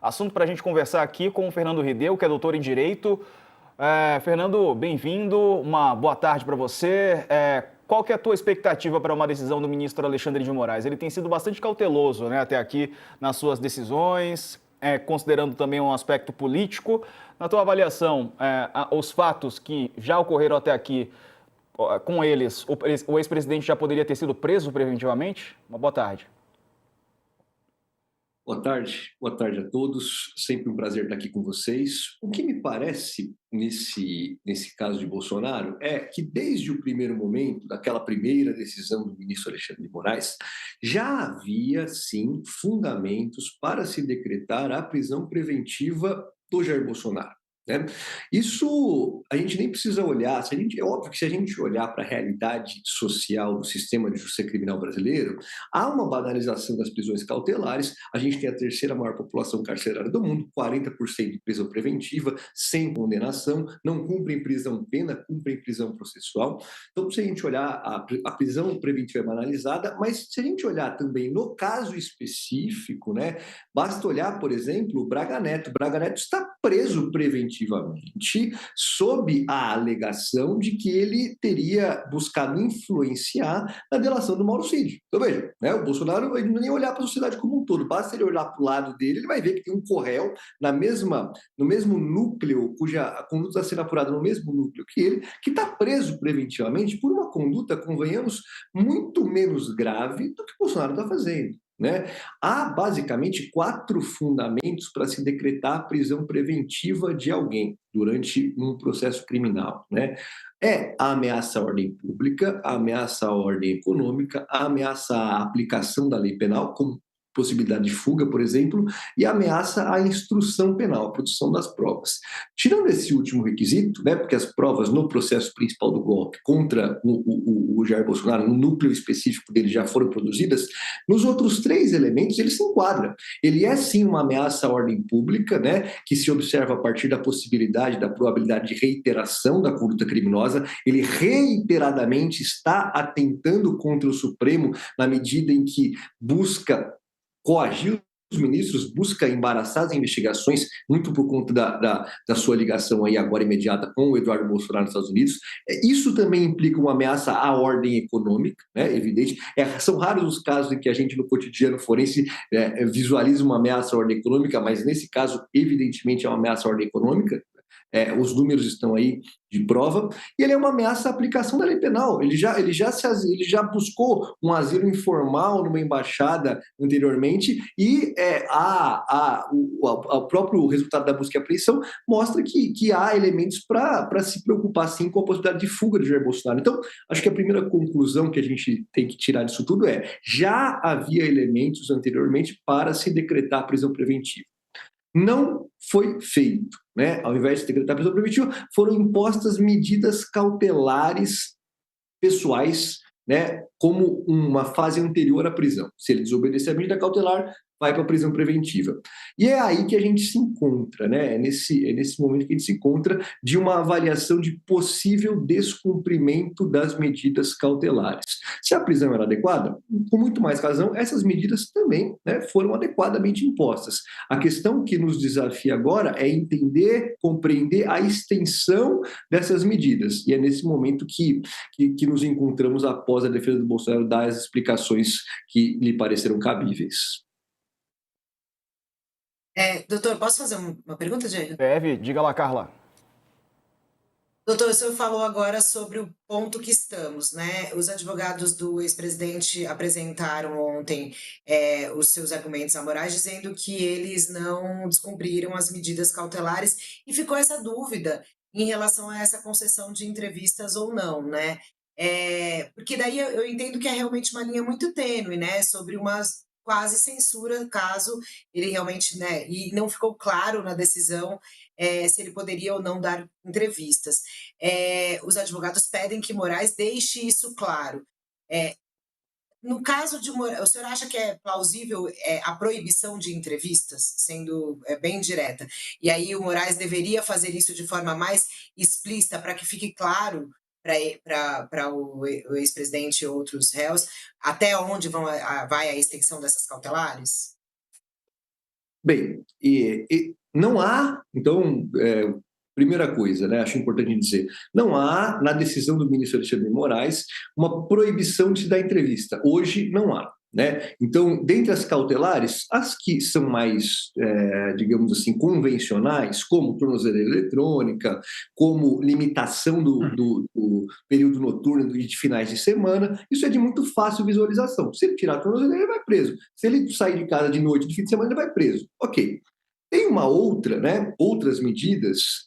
Assunto para a gente conversar aqui com o Fernando Rideu, que é doutor em Direito. Fernando, bem-vindo, uma boa tarde para você. Qual que é a tua expectativa para uma decisão do ministro Alexandre de Moraes? Ele tem sido bastante cauteloso, né, até aqui nas suas decisões, considerando também um aspecto político. Na tua avaliação, os fatos que já ocorreram até aqui, com eles, o ex-presidente já poderia ter sido preso preventivamente? Uma boa tarde. Boa tarde a todos. Sempre um prazer estar aqui com vocês. O que me parece nesse caso de Bolsonaro é que desde o primeiro momento, daquela primeira decisão do ministro Alexandre de Moraes, já havia sim fundamentos para se decretar a prisão preventiva do Jair Bolsonaro. Né? Isso a gente nem precisa olhar. É óbvio que se a gente olhar para a realidade social do sistema de justiça criminal brasileiro, há uma banalização das prisões cautelares. A gente tem a terceira maior população carcerária do mundo, 40% de prisão preventiva, sem condenação, não cumprem prisão pena, cumprem prisão processual. Então, se a gente olhar, a prisão preventiva é banalizada, mas se a gente olhar também no caso específico, né, basta olhar, por exemplo, o Braga Neto. O Braga Neto está preso preventivamente sob a alegação de que ele teria buscado influenciar na delação do Mauro Cid. Então, veja, né, o Bolsonaro ele não nem olhar para a sociedade como um todo, basta ele olhar para o lado dele, ele vai ver que tem um corréu no mesmo núcleo, cuja a conduta está sendo apurada no mesmo núcleo que ele, que está preso preventivamente por uma conduta, convenhamos, muito menos grave do que o Bolsonaro está fazendo. Né? Há basicamente quatro fundamentos para se decretar a prisão preventiva de alguém durante um processo criminal. Né? É a ameaça à ordem pública, a ameaça à ordem econômica, a ameaça à aplicação da lei penal, como possibilidade de fuga, por exemplo, e a ameaça à instrução penal, a produção das provas. Tirando esse último requisito, né, porque as provas no processo principal do golpe contra o Jair Bolsonaro, no núcleo específico dele, já foram produzidas, nos outros três elementos ele se enquadra. Ele é sim uma ameaça à ordem pública, né, que se observa a partir da possibilidade, da probabilidade de reiteração da conduta criminosa. Ele reiteradamente está atentando contra o Supremo na medida em que busca coagir os ministros, busca embaraçar as investigações, muito por conta da sua ligação aí agora imediata com o Eduardo Bolsonaro nos Estados Unidos. Isso também implica uma ameaça à ordem econômica, né, evidente. São raros os casos em que a gente, no cotidiano forense, visualiza uma ameaça à ordem econômica, mas nesse caso, evidentemente, é uma ameaça à ordem econômica. Os números estão aí de prova, e ele é uma ameaça à aplicação da lei penal. Ele já buscou um asilo informal numa embaixada anteriormente, e o próprio resultado da busca e apreensão mostra que há elementos para se preocupar, sim, com a possibilidade de fuga de Jair Bolsonaro. Então, acho que a primeira conclusão que a gente tem que tirar disso tudo já havia elementos anteriormente para se decretar a prisão preventiva. Não foi feito. Né? Ao invés de decretar prisão preventiva, foram impostas medidas cautelares pessoais, né, como uma fase anterior à prisão. Se ele desobedecer a medida cautelar, vai para a prisão preventiva. E é aí que a gente se encontra, né? É nesse momento que a gente se encontra de uma avaliação de possível descumprimento das medidas cautelares. Se a prisão era adequada, com muito mais razão, essas medidas também, né, foram adequadamente impostas. A questão que nos desafia agora é entender, compreender a extensão dessas medidas. E é nesse momento que nos encontramos após a defesa do Bolsonaro dar as explicações que lhe pareceram cabíveis. Doutor, posso fazer uma pergunta, Diego? Deve, diga lá, Carla. Doutor, o senhor falou agora sobre o ponto que estamos, né? Os advogados do ex-presidente apresentaram ontem os seus argumentos morais, dizendo que eles não descumpriram as medidas cautelares e ficou essa dúvida em relação a essa concessão de entrevistas ou não, né? Porque daí eu entendo que é realmente uma linha muito tênue, né? Sobre uma quase censura, caso ele realmente, né? E não ficou claro na decisão se ele poderia ou não dar entrevistas. Os advogados pedem que Moraes deixe isso claro. É, no caso de Moraes, o senhor acha que é plausível a proibição de entrevistas, sendo bem direta? E aí o Moraes deveria fazer isso de forma mais explícita para que fique claro para o ex-presidente e outros réus até onde vai a extensão dessas cautelares? Bem, não há, então, primeira coisa, né, acho importante dizer, não há na decisão do ministro Alexandre de Moraes uma proibição de se dar entrevista. Hoje não há. Né? Então, dentre as cautelares, as que são mais, digamos assim, convencionais, como tornozeleira eletrônica, como limitação do período noturno e de finais de semana, isso é de muito fácil visualização. Se ele tirar a tornozeleira, ele vai preso. Se ele sair de casa de noite, de fim de semana, ele vai preso. Ok. Tem uma outra, né? Outras medidas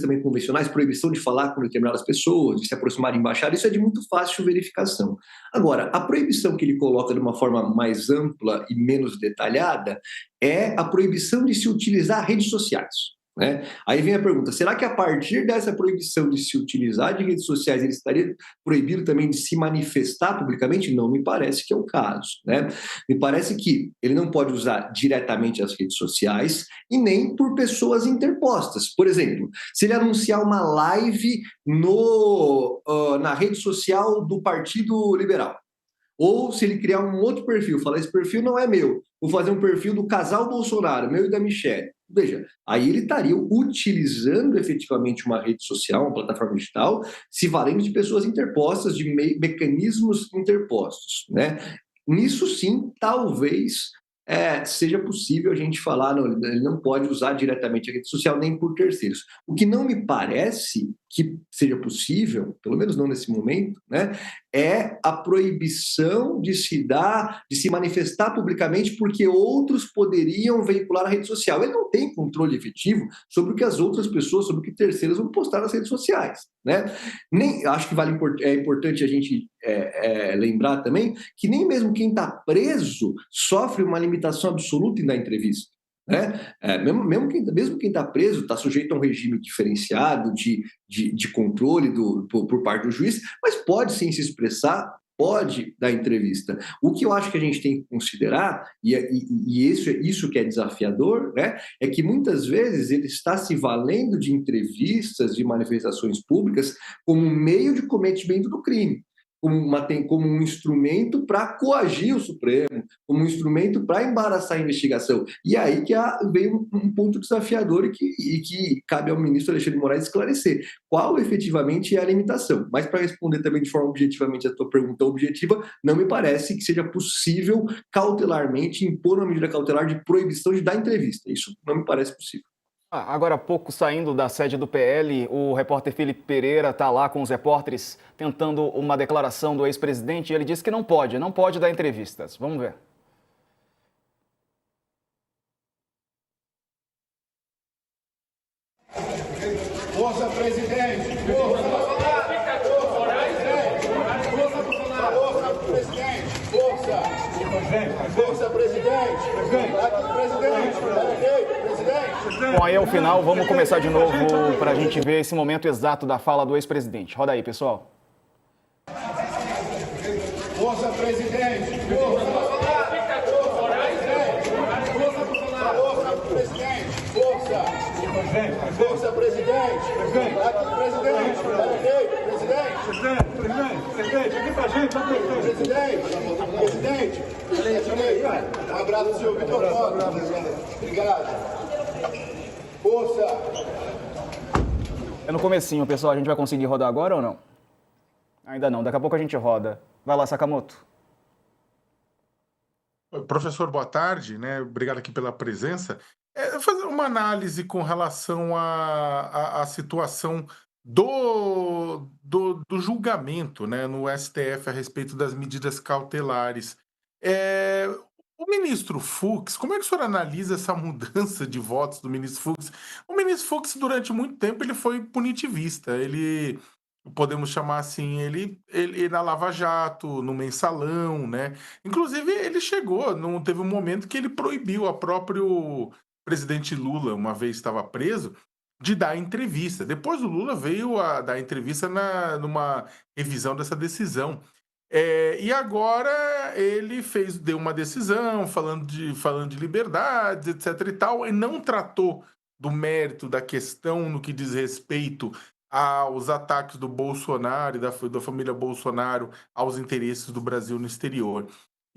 também convencionais, proibição de falar com determinadas pessoas, de se aproximar de embaixada, isso é de muito fácil verificação. Agora, a proibição que ele coloca de uma forma mais ampla e menos detalhada é a proibição de se utilizar redes sociais. Né? Aí vem a pergunta, será que a partir dessa proibição de se utilizar de redes sociais, ele estaria proibido também de se manifestar publicamente? Não me parece que é o caso. Né? Me parece que ele não pode usar diretamente as redes sociais e nem por pessoas interpostas. Por exemplo, se ele anunciar uma live na rede social do Partido Liberal, ou se ele criar um outro perfil, falar, esse perfil não é meu, vou fazer um perfil do casal Bolsonaro, meu e da Michelle. Veja, aí ele estaria utilizando efetivamente uma rede social, uma plataforma digital, se valendo de pessoas interpostas, de mecanismos interpostos, né? Nisso sim, talvez seja possível a gente falar, não, ele não pode usar diretamente a rede social nem por terceiros. O que não me parece que seja possível, pelo menos não nesse momento, né, é a proibição de se manifestar publicamente porque outros poderiam veicular na rede social. Ele não tem controle efetivo sobre o que as outras pessoas, sobre o que terceiros vão postar nas redes sociais. Né? Acho que é importante a gente lembrar também que nem mesmo quem está preso sofre uma limitação absoluta em dar entrevista. Né? Mesmo quem está preso está sujeito a um regime diferenciado de controle por parte do juiz, mas pode sim se expressar, pode dar entrevista. O que eu acho que a gente tem que considerar, e isso que é desafiador, né, é que muitas vezes ele está se valendo de entrevistas, de manifestações públicas, como um meio de cometimento do crime. Como um instrumento para coagir o Supremo, como um instrumento para embaraçar a investigação. E aí que veio um ponto desafiador e que cabe ao ministro Alexandre de Moraes esclarecer qual efetivamente é a limitação. Mas para responder também de forma objetivamente a tua pergunta objetiva, não me parece que seja possível cautelarmente impor uma medida cautelar de proibição de dar entrevista. Isso não me parece possível. Agora há pouco, saindo da sede do PL, o repórter Felipe Pereira está lá com os repórteres tentando uma declaração do ex-presidente e ele disse que não pode dar entrevistas. Vamos ver. Força, presidente! Força, presidente! Força, presidente! Bom, aí ao final, vamos começar de novo para a gente ver esse momento exato da fala do ex-presidente. Roda aí, pessoal. Força, presidente! Força, presidente! Força, presidente! Presidente, aqui pra gente, Presidente! Um abraço do senhor Vitor Costa. Obrigado. Força! É no comecinho, pessoal. A gente vai conseguir rodar agora ou não? Ainda não. Daqui a pouco a gente roda. Vai lá, Sakamoto. Professor, boa tarde, né? Obrigado aqui pela presença. Fazer uma análise com relação à situação do julgamento, né, no STF a respeito das medidas cautelares. O ministro Fux, como é que o senhor analisa essa mudança de votos do ministro Fux? O ministro Fux, durante muito tempo, ele foi punitivista. Ele, podemos chamar assim, ele na Lava Jato, no Mensalão, né? Inclusive, ele teve um momento que ele proibiu a próprio presidente Lula, uma vez estava preso, de dar entrevista. Depois o Lula veio a dar entrevista numa revisão dessa decisão. E agora ele deu uma decisão falando de liberdades, etc. e tal, e não tratou do mérito da questão no que diz respeito aos ataques do Bolsonaro e da família Bolsonaro aos interesses do Brasil no exterior.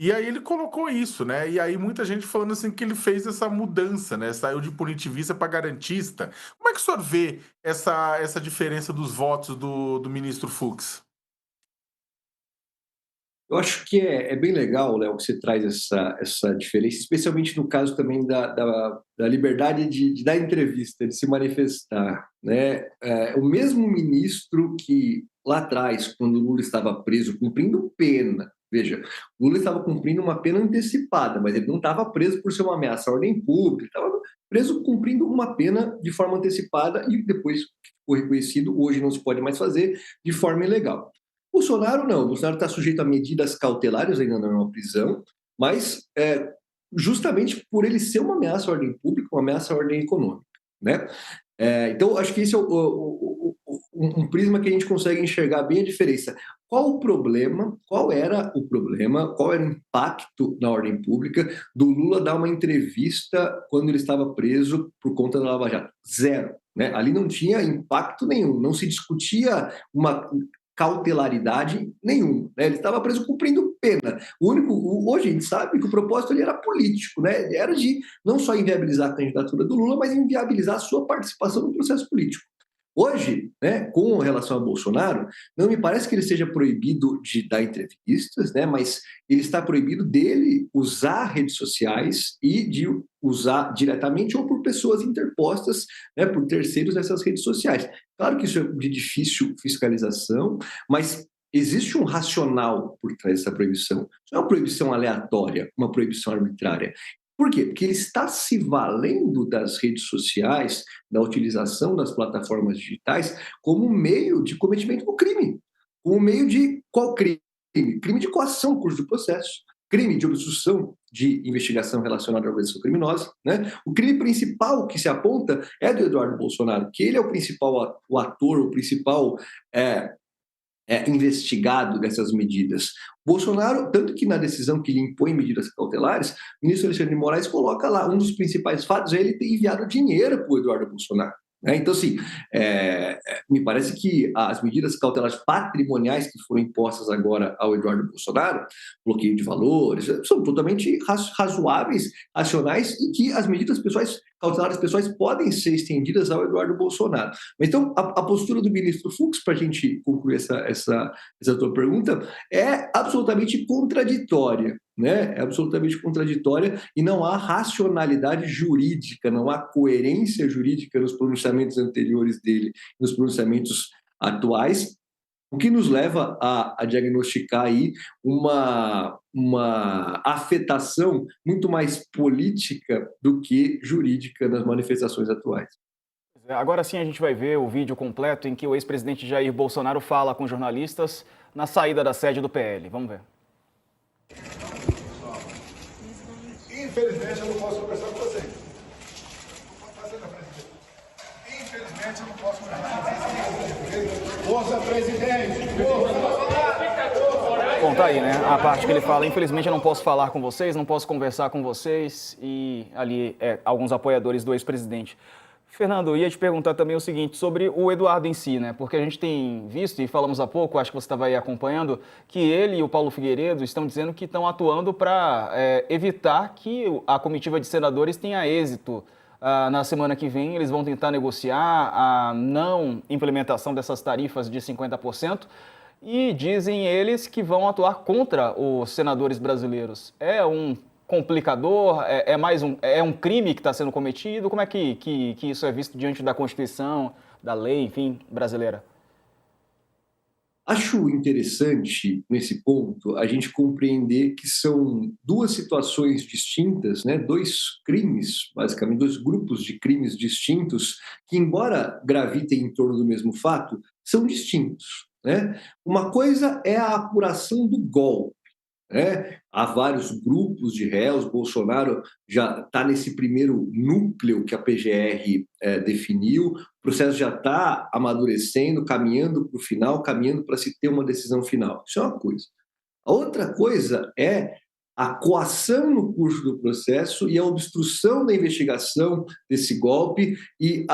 E aí ele colocou isso, né? E aí muita gente falando assim que ele fez essa mudança, né? Saiu de punitivista para garantista. Como é que o senhor vê essa diferença dos votos do ministro Fux? Eu acho que é bem legal, Léo, que você traz essa diferença, especialmente no caso também da liberdade de dar entrevista, de se manifestar, né? O mesmo ministro que lá atrás, quando o Lula estava preso, cumprindo pena, veja, o Lula estava cumprindo uma pena antecipada, mas ele não estava preso por ser uma ameaça à ordem pública, ele estava preso cumprindo uma pena de forma antecipada e depois ficou reconhecido, hoje não se pode mais fazer, de forma ilegal. Bolsonaro não, Bolsonaro está sujeito a medidas cautelares, ainda não é uma prisão, mas justamente por ele ser uma ameaça à ordem pública, uma ameaça à ordem econômica, né? Então, acho que esse é um prisma que a gente consegue enxergar bem a diferença. Qual o problema, qual era o problema, qual era o impacto na ordem pública do Lula dar uma entrevista quando ele estava preso por conta da Lava Jato? Zero. Né? Ali não tinha impacto nenhum, não se discutia uma cautelaridade nenhuma. Né? Ele estava preso cumprindo pena. Hoje a gente sabe que o propósito ali era político, né? Era de não só inviabilizar a candidatura do Lula, mas inviabilizar a sua participação no processo político. Hoje, né, com relação a Bolsonaro, não me parece que ele seja proibido de dar entrevistas, né, mas ele está proibido dele usar redes sociais e de usar diretamente ou por pessoas interpostas, né, por terceiros nessas redes sociais. Claro que isso é de difícil fiscalização, mas existe um racional por trás dessa proibição. Isso não é uma proibição aleatória, uma proibição arbitrária. Por quê? Porque ele está se valendo das redes sociais, da utilização das plataformas digitais, como meio de cometimento do crime. Como meio de qual crime? Crime de coação, curso do processo. Crime de obstrução de investigação relacionada à organização criminosa. Né? O crime principal que se aponta é do Eduardo Bolsonaro, que ele é o principal o ator, o principal investigado dessas medidas. Bolsonaro, tanto que na decisão que lhe impõe medidas cautelares, o ministro Alexandre de Moraes coloca lá, um dos principais fatos é ele ter enviado dinheiro para o Eduardo Bolsonaro. Então, assim, me parece que as medidas cautelares patrimoniais que foram impostas agora ao Eduardo Bolsonaro, bloqueio de valores, são totalmente razoáveis, racionais, e que as medidas cautelares pessoais podem ser estendidas ao Eduardo Bolsonaro. Então, a postura do ministro Fux, para a gente concluir essa tua pergunta, é absolutamente contraditória. Né? É absolutamente contraditória e não há racionalidade jurídica, não há coerência jurídica nos pronunciamentos anteriores dele, nos pronunciamentos atuais, o que nos leva a diagnosticar aí uma afetação muito mais política do que jurídica nas manifestações atuais. Agora sim a gente vai ver o vídeo completo em que o ex-presidente Jair Bolsonaro fala com jornalistas na saída da sede do PL. Vamos ver. Infelizmente, eu não posso conversar com vocês. Infelizmente, eu não posso conversar com vocês. Força, presidente! Bom, tá aí, né? A parte que ele fala, infelizmente eu não posso falar com vocês, não posso conversar com vocês, e ali alguns apoiadores do ex-presidente. Fernando, eu ia te perguntar também o seguinte, sobre o Eduardo em si, né? Porque a gente tem visto, e falamos há pouco, acho que você estava aí acompanhando, que ele e o Paulo Figueiredo estão dizendo que estão atuando para evitar que a comitiva de senadores tenha êxito. Na semana que vem, eles vão tentar negociar a não implementação dessas tarifas de 50%, e dizem eles que vão atuar contra os senadores brasileiros. É um complicador? É um crime que está sendo cometido? Como é que isso é visto diante da Constituição, da lei, enfim, brasileira? Acho interessante, nesse ponto, a gente compreender que são duas situações distintas, né? Dois crimes, basicamente, dois grupos de crimes distintos, que, embora gravitem em torno do mesmo fato, são distintos. Né? Uma coisa é a apuração do golpe. Há vários grupos de réus, Bolsonaro já está nesse primeiro núcleo que a PGR definiu, o processo já está amadurecendo, caminhando para o final, caminhando para se ter uma decisão final. Isso é uma coisa. A outra coisa é a coação no curso do processo e a obstrução da investigação desse golpe e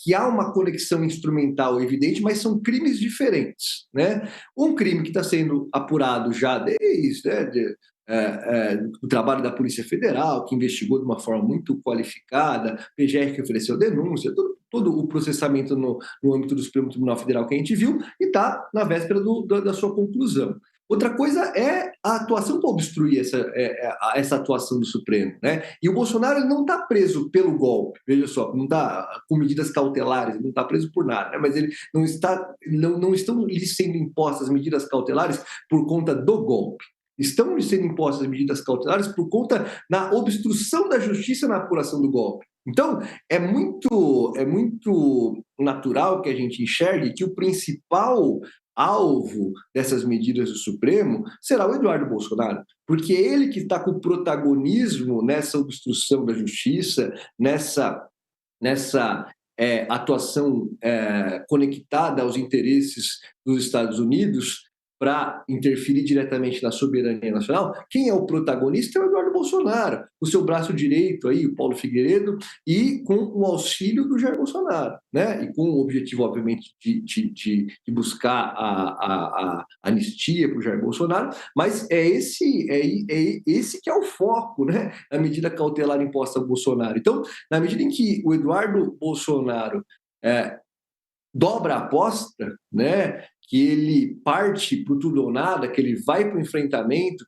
que há uma conexão instrumental evidente, mas são crimes diferentes. Né? Um crime que está sendo apurado já o trabalho da Polícia Federal, que investigou de uma forma muito qualificada, PGR que ofereceu denúncia, todo o processamento no âmbito do Supremo Tribunal Federal que a gente viu, e está na véspera da sua conclusão. Outra coisa é a atuação para obstruir essa atuação do Supremo, né? E o Bolsonaro ele não está preso pelo golpe, veja só, não está com medidas cautelares, não está preso por nada, né? Mas ele não estão lhe sendo impostas medidas cautelares por conta do golpe. Estão lhe sendo impostas medidas cautelares por conta da obstrução da justiça na apuração do golpe. Então, é muito natural que a gente enxergue que o principal alvo dessas medidas do Supremo será o Eduardo Bolsonaro, porque é ele que está com o protagonismo nessa obstrução da justiça, nessa atuação conectada aos interesses dos Estados Unidos para interferir diretamente na soberania nacional. Quem é o protagonista é o Eduardo Bolsonaro, o seu braço direito aí, o Paulo Figueiredo, e com o auxílio do Jair Bolsonaro, né? E com o objetivo, obviamente, de buscar a anistia para o Jair Bolsonaro, mas é esse que é o foco, né? A medida cautelar imposta ao Bolsonaro. Então, na medida em que o Eduardo Bolsonaro dobra a aposta, né? Que ele parte para o tudo ou nada, que ele vai para o enfrentamento,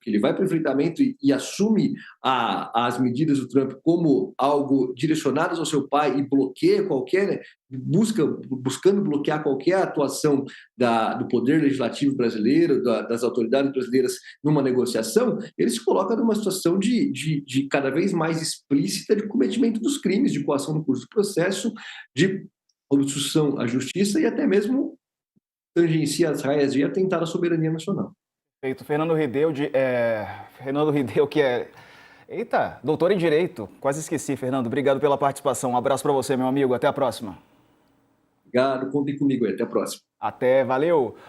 e assume as medidas do Trump como algo direcionadas ao seu pai e bloqueia qualquer, buscando bloquear qualquer atuação do poder legislativo brasileiro, das autoridades brasileiras numa negociação, ele se coloca numa situação de cada vez mais explícita de cometimento dos crimes, de coação no curso do processo, de obstrução à justiça e até mesmo tangencia as raias de atentar à soberania nacional. Perfeito. Fernando Rideu, que é... Eita, doutor em Direito. Quase esqueci, Fernando. Obrigado pela participação. Um abraço para você, meu amigo. Até a próxima. Obrigado. Contem comigo aí. Até a próxima. Até, valeu.